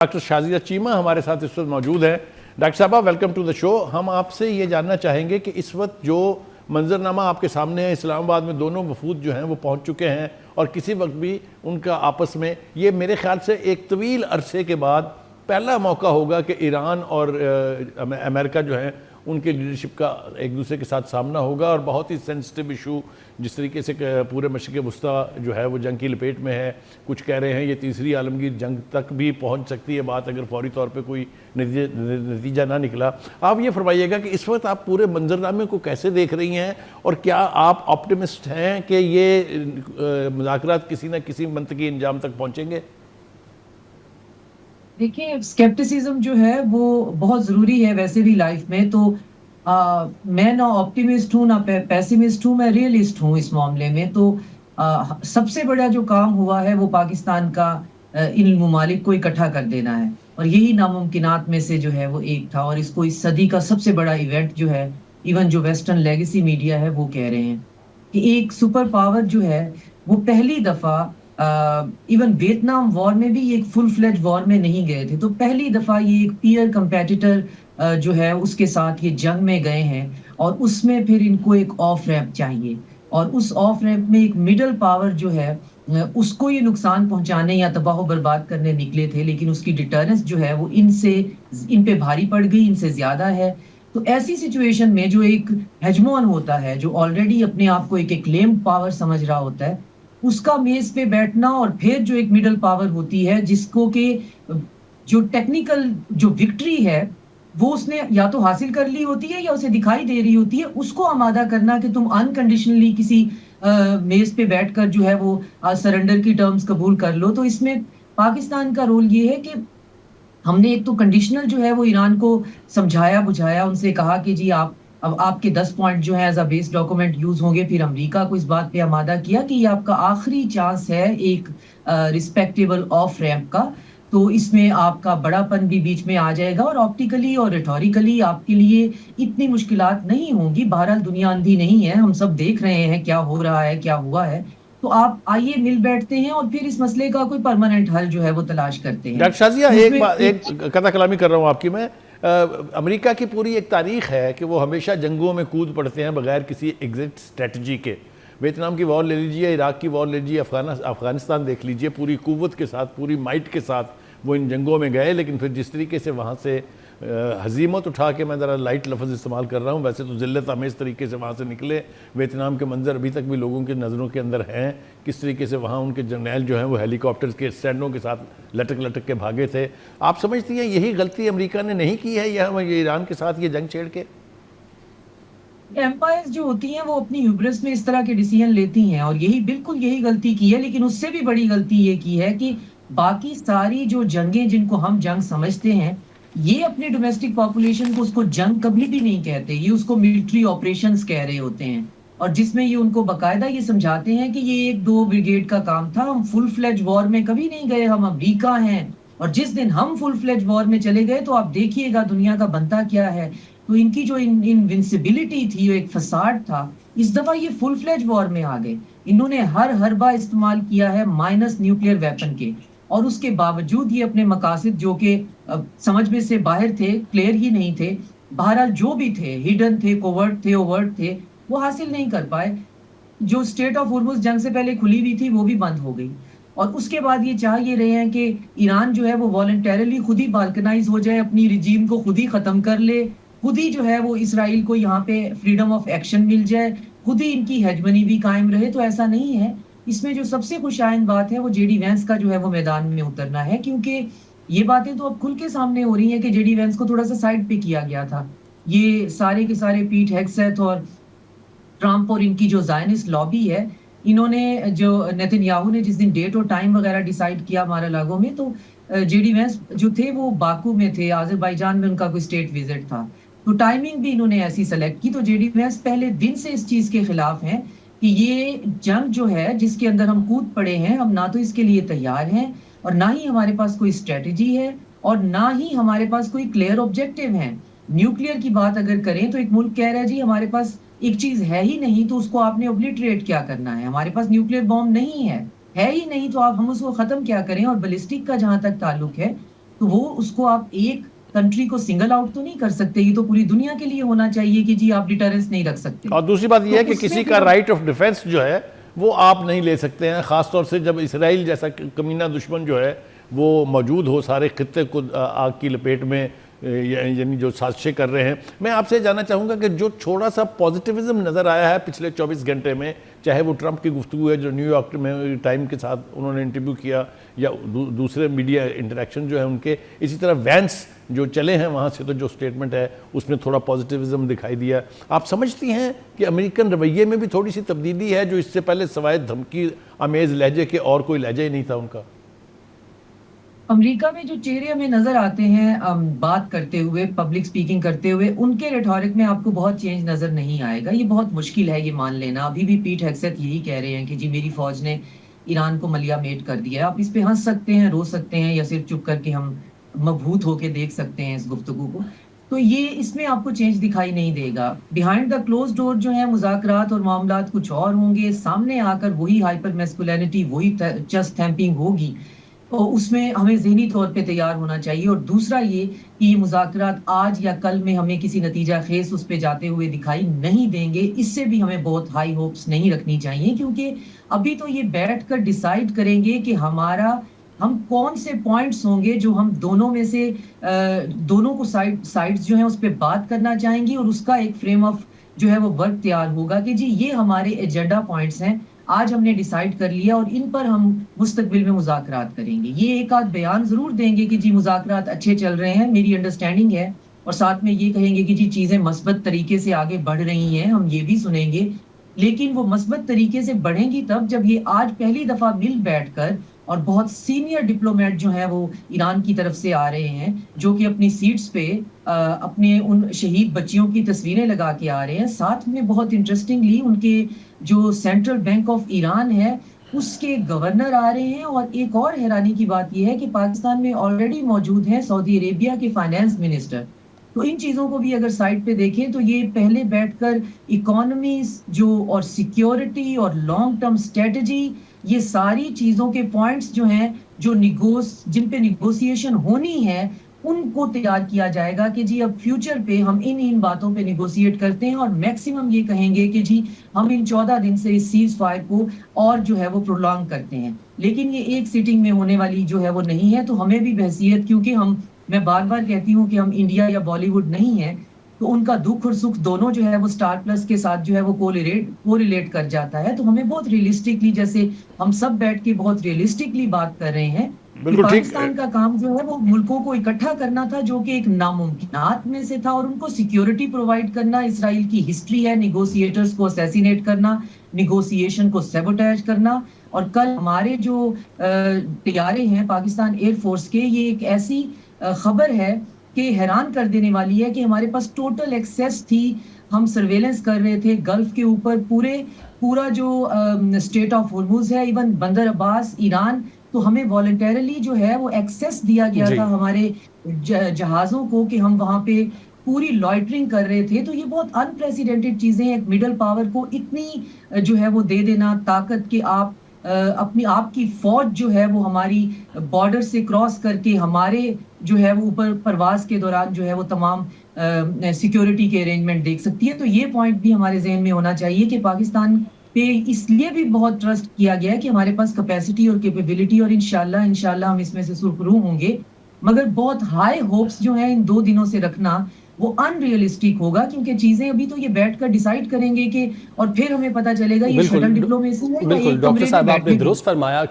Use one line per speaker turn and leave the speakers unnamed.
Doctor Shazia Cheema हमारे साथ इस वक्त मौजूद हैं। डॉक्टर साहबा, वेलकम टू द शो। हम आपसे ये जानना चाहेंगे कि इस वक्त जो मंजरनामा आपके सामने है, इस्लामाबाद में दोनों वफूद जो हैं वो पहुंच चुके हैं और किसी वक्त भी उनका आपस में ये मेरे ख्याल से एक तवील अरसे के बाद पहला मौका होगा कि ईरान और अमेरिका जो है उनके लीडरशिप का एक दूसरे के साथ सामना होगा और बहुत ही सेंसिटिव इशू जिस तरीके से पूरे मशरिक़ वस्ता जो है वो जंग की लपेट में है। कुछ कह रहे हैं ये तीसरी आलमगीर जंग तक भी पहुंच सकती है बात, अगर फौरी तौर पे कोई नतीजा ना निकला। आप ये फरमाइएगा कि इस वक्त आप पूरे मंजरनामे को कैसे देख रही हैं और क्या आप ऑप्टिमिस्ट हैं कि ये मुज़ाकरात किसी न किसी मंतकी इंजाम तक पहुँचेंगे?
देखिए, स्केप्टिसिज्म जो है वो बहुत ज़रूरी है वैसे भी लाइफ में। तो मैं ना ऑप्टिमिस्ट हूँ ना पैसिमिस्ट हूँ, मैं रियलिस्ट हूँ इस मामले में। तो सबसे बड़ा जो काम हुआ है वो पाकिस्तान का इन ममालिक को इकट्ठा कर देना है और यही नामुमकिनात में से जो है वो एक था। और इसको इस सदी का सबसे बड़ा इवेंट जो है, इवन जो वेस्टर्न लेगेसी मीडिया है वो कह रहे हैं कि एक सुपर पावर जो है वो पहली दफ़ा इवन वियतनाम वॉर में भी एक फुल फ्लेज वॉर में नहीं गए थे, तो पहली दफा ये एक पीयर कंपेटिटर जो है उसके साथ ये जंग में गए हैं और उसमें फिर इनको एक ऑफ रैंप चाहिए और उस ऑफ रैंप में एक मिडल पावर जो है उसको ये नुकसान पहुंचाने या तबाह बर्बाद करने निकले थे, लेकिन उसकी डिटरेंस जो है वो इन पे भारी पड़ गई, इनसे ज्यादा है। तो ऐसी सिचुएशन में जो एक हेजमोन होता है, जो ऑलरेडी अपने आप को एक क्लेम्ड पावर समझ रहा होता है, उसका मेज पे बैठना और फिर जो एक मिडल पावर होती है जिसको के जो टेक्निकल जो विक्ट्री है वो उसने या तो हासिल कर ली होती है या उसे दिखाई दे रही होती है, उसको आमादा करना कि तुम अनकंडीशनली किसी मेज पे बैठकर जो है वो सरेंडर की टर्म्स कबूल कर लो। तो इसमें पाकिस्तान का रोल ये है कि हमने एक तो कंडीशनल जो है वो ईरान को समझाया बुझाया, उनसे कहा कि जी अब आपके 10 पॉइंट जो है as a base document use होंगे। फिर अमेरिका को इस बात पे आमादा किया कि ये आपका आखिरी चांस है एक रिस्पेक्टेबल ऑफ रैंप का, तो इसमें आपका बड़ापन भी बीच में आ जाएगा और ऑप्टिकली और रिटोरिकली आपके लिए इतनी मुश्किलात नहीं होंगी। बहरहाल दुनिया अंधी नहीं है, हम सब देख रहे हैं क्या हो रहा है, क्या हुआ है। तो आप आइए मिल बैठते हैं और फिर इस मसले का कोई परमानेंट हल जो है वो तलाश करते हैं।
डॉक्टर शाजिया, एक कथा कलामी कर रहा हूँ आपकी मैं। अमेरिका की पूरी एक तारीख है कि वो हमेशा जंगों में कूद पड़ते हैं बगैर किसी एग्जिट स्ट्रेटजी के। वियतनाम की वॉर ले लीजिए, इराक की वॉर ले लीजिए, अफगानिस्तान देख लीजिए, पूरी कुव्वत के साथ, पूरी माइट के साथ वो इन जंगों में गए, लेकिन फिर जिस तरीके से वहाँ से हजीमत उठा के, मैं ज़रा लाइट लफ्ज़ इस्तेमाल कर रहा हूँ, वैसे तो ज़िल्लत आमेज़ तरीके से वहाँ से निकले। वियतनाम के मंजर अभी तक भी लोगों की नज़रों के अंदर हैं, किस तरीके से वहाँ उनके जर्नैल जो हैं वो हेलीकॉप्टर्स के स्टैंडों के साथ लटक लटक के भागे थे। आप समझती हैं यही गलती अमेरिका ने नहीं की है या ये ईरान के साथ ये जंग छेड़ के?
एम्पायर्स जो होती हैं वो अपनी ह्यूब्रिस में इस तरह के डिसीजन लेती हैं और यही गलती की है। लेकिन उससे भी बड़ी गलती ये की है कि बाकी सारी जो जंगें जिनको हम जंग समझते हैं, ये अपने डोमेस्टिक पॉपुलेशन को उसको जंग कभी भी नहीं कहते, ये उसको मिलिट्री ऑपरेशंस कह रहे होते हैं और जिसमें ये उनको बकायदा ये समझाते हैं कि ये 1-2 ब्रिगेड का काम था, हम फुल फ्लेज वॉर में कभी नहीं गए, हम अमेरिका हैं। और जिस दिन हम फुल फ्लेज वॉर में चले गए तो आप देखिएगा दुनिया का बनता क्या है। तो इनकी जो इनविंसिबिलिटी थी, जो एक फसाड था, इस दफा ये फुल फ्लेज वॉर में आ गए। इन्होंने हर हरबा इस्तेमाल किया है माइनस न्यूक्लियर वेपन के, और उसके बावजूद ये अपने मकासद जो कि समझ में से बाहर थे, क्लियर ही नहीं थे, बहरहाल जो भी थे, हिडन थे, कोवर्ट थे, ओवर्ट थे, वो हासिल नहीं कर पाए। जो स्टेट ऑफ हुर्मुज जंग से पहले खुली हुई थी वो भी बंद हो गई और उसके बाद ये चाह ये रहे हैं कि ईरान जो है वो वॉलंटरली खुद ही बाल्कनाइज हो जाए, अपनी रिजीम को खुद ही खत्म कर ले, खुद ही जो है वो इसराइल को यहाँ पे फ्रीडम ऑफ एक्शन मिल जाए, खुद ही इनकी हेजमनी भी कायम रहे। तो ऐसा नहीं है। इसमें जो सबसे खुशाइन बात है वो जेडी वैंस का जो है वो मैदान में उतरना है, क्योंकि ये बातें तो अब खुल के सामने हो रही हैं कि जेडी वैंस को थोड़ा सा साइड पे किया गया था। ये सारे के सारे पीट हेग्सेथ और ट्रंप और इनकी जो जायनिस्ट लॉबी है, इन्होंने जो नेतन्याहू ने जिस दिन डेट और टाइम वगैरह डिसाइड किया मार-आ-लागो में, तो जेडी वैंस जो थे वो बाकू में थे, अजरबैजान में उनका कोई स्टेट विजिट था, तो टाइमिंग भी इन्होंने ऐसी सेलेक्ट की। तो जेडी वैंस पहले दिन से इस चीज के खिलाफ हैं कि ये जंग जो है जिसके अंदर हम कूद पड़े हैं, हम ना तो इसके लिए तैयार हैं और ना ही हमारे पास कोई स्ट्रेटजी है और ना ही हमारे पास कोई क्लियर ऑब्जेक्टिव है। न्यूक्लियर की बात अगर करें तो एक मुल्क कह रहा है जी हमारे पास एक चीज है ही नहीं, तो उसको आपने ओब्लिटरेट क्या करना है, हमारे पास न्यूक्लियर बॉम्ब नहीं है ही नहीं, तो आप हम उसको खत्म क्या करें। और बैलिस्टिक का जहां तक ताल्लुक है, तो वो उसको आप एक कंट्री को सिंगल आउट तो नहीं कर सकते, ये तो पूरी दुनिया के लिए होना चाहिए कि जी आप डिटरेंस नहीं रख सकते।
और दूसरी बात यह है कि
उसमें
किसी
भी
का राइट ऑफ डिफेंस जो है वो आप नहीं ले सकते हैं, खासतौर से जब इसराइल जैसा कमीना दुश्मन जो है वो मौजूद हो, सारे खित्ते को आग की लपेट में यानी जो साजिशें कर रहे हैं। मैं आपसे जानना चाहूँगा कि जो थोड़ा सा पॉजिटिविज्म नज़र आया है पिछले 24 घंटे में, चाहे वो ट्रंप की गुफ्तगू है जो न्यूयॉर्क में टाइम के साथ उन्होंने इंटरव्यू किया, या दूसरे मीडिया इंटरेक्शन जो है उनके, इसी तरह वैंस जो चले हैं वहाँ से तो जो स्टेटमेंट है उसमें थोड़ा पॉजिटिविज्म दिखाई दिया। आप समझती हैं कि अमेरिकन रवैये में भी थोड़ी सी तब्दीली है, जो इससे पहले सवाए धमकी आमेज लहजे के और कोई लहजा ही नहीं था उनका?
अमेरिका में जो चेहरे हमें नजर आते हैं बात करते हुए, पब्लिक स्पीकिंग करते हुए, उनके रेटोरिक में आपको बहुत चेंज नजर नहीं आएगा। ये बहुत मुश्किल है ये मान लेना। अभी भी पीट हेगसेथ यही कह रहे हैं कि जी मेरी फौज ने ईरान को मलियामेट कर दिया है। आप इस पे हंस सकते हैं, रो सकते हैं, या सिर्फ चुप करके हम मबहूत होके देख सकते हैं इस गुफ्तगू को। तो ये इसमें आपको चेंज दिखाई नहीं देगा। बिहाइंड द क्लोज डोर जो है मुज़ाकरात और मामलात कुछ और होंगे, सामने आकर वही हाइपर मैस्कुलिनिटी, वही चेस्ट थैंपिंग होगी। और उसमें हमें ज़हनी तौर पे तैयार होना चाहिए। और दूसरा ये कि ये मुज़ाकरात आज या कल में हमें किसी नतीजा खेस उस पे जाते हुए दिखाई नहीं देंगे। इससे भी हमें बहुत हाई होप्स नहीं रखनी चाहिए, क्योंकि अभी तो ये बैठ कर डिसाइड करेंगे कि हम कौन से पॉइंट्स होंगे जो हम दोनों में से दोनों को साइड्स जो है उस पर बात करना चाहेंगी, और उसका एक फ्रेम ऑफ जो है वो वर्क तैयार होगा कि जी ये हमारे एजेंडा पॉइंट्स हैं, आज हमने डिसाइड कर लिया और इन पर हम मुस्तकबिल में मुज़ाकरात करेंगे। ये एक आध बयान जरूर देंगे कि जी मुज़ाकरात अच्छे चल रहे हैं, मेरी अंडरस्टैंडिंग है, और साथ में ये कहेंगे कि जी चीजें मस्बत तरीके से आगे बढ़ रही हैं, हम ये भी सुनेंगे। लेकिन वो मस्बत तरीके से बढ़ेंगी तब जब ये आज पहली दफा मिल बैठकर, और बहुत सीनियर डिप्लोमेट जो है वो ईरान की तरफ से आ रहे हैं, जो कि अपनी सीट्स पे अपने उन शहीद बच्चियों की तस्वीरें लगा के आ रहे हैं। साथ में बहुत इंटरेस्टिंगली उनके जो सेंट्रल बैंक ऑफ ईरान है उसके गवर्नर आ रहे हैं। और एक और हैरानी की बात यह है कि पाकिस्तान में ऑलरेडी मौजूद हैं सऊदी अरेबिया के फाइनेंस मिनिस्टर। तो इन चीजों को भी अगर साइड पे देखें तो ये पहले बैठकर इकोनॉमीज जो और सिक्योरिटी और लॉन्ग टर्म स्ट्रेटजी, ये सारी चीजों के पॉइंट्स जो हैं जिन पे निगोसिएशन होनी है उनको तैयार किया जाएगा कि जी अब फ्यूचर पे हम इन बातों पे निगोशिएट करते हैं, और मैक्सिमम ये कहेंगे कि जी हम इन 14 दिन से इस सीज फायर को और जो है वो प्रोलॉन्ग करते हैं। लेकिन ये एक सिटिंग में होने वाली जो है वो नहीं है। तो हमें भी बहसियत, क्योंकि मैं बार बार कहती हूँ कि हम इंडिया या बॉलीवुड नहीं है, तो उनका दुख और सुख दोनों जो है वो स्टार प्लस के साथ जो है वो कोरिलेट कर जाता है। तो हमें बहुत रियलिस्टिकली, जैसे हम सब बैठ के बहुत रियलिस्टिकली बात कर रहे हैं, पाकिस्तान का काम जो है वो मुल्कों को इकट्ठा करना था, जो कि एक नामुमकिनात में से था, और उनको सिक्योरिटी प्रोवाइड करना। इसराइल की हिस्ट्री है निगोशिएटर्स को असैसिनेट करना, निगोशिएशन को सैबोटेज करना। और कल हमारे जो तैयारे हैं पाकिस्तान एयरफोर्स के, ये एक ऐसी खबर है कि हैरान कर देने वाली है कि हमारे पास टोटल एक्सेस थी। हम सर्वेलेंस कर रहे थे गल्फ के ऊपर, पूरा जो स्टेट ऑफ होर्मुज है, इवन बंदर अब्बास ईरान, तो हमें वॉलंटरली जो है वो एक्सेस दिया गया था हमारे जहाजों को कि हम वहां पे पूरी लॉइटरिंग कर रहे थे। तो ये बहुत अनप्रेसिडेंटेड चीजें हैं, एक मिडल पावर को इतनी जो है वो दे देना ताकत कि आप अपनी आपकी फौज जो है वो हमारी बॉर्डर से क्रॉस करके हमारे जो है वो ऊपर परवाज के दौरान जो है वो तमाम सिक्योरिटी के अरेंजमेंट देख सकती है। तो ये पॉइंट भी हमारे जहन में होना चाहिए कि पाकिस्तान पे इसलिए भी बहुत ट्रस्ट किया गया है कि हमारे पास कैपेसिटी और कैपेबिलिटी, और इंशाल्लाह हम इसमें से सुरखरू होंगे। मगर बहुत हाई होप्स जो है इन 2 दिनों से रखना वो अनरियलिस्टिक होगा, क्योंकि चीजें अभी तो ये बैठकर डिसाइड करेंगे कि, और फिर हमें पता चलेगा ये शटल डिप्लोमेसी है।
बिल्कुल डॉक्टर साहब, आपने दुरुस्त फरमाया कि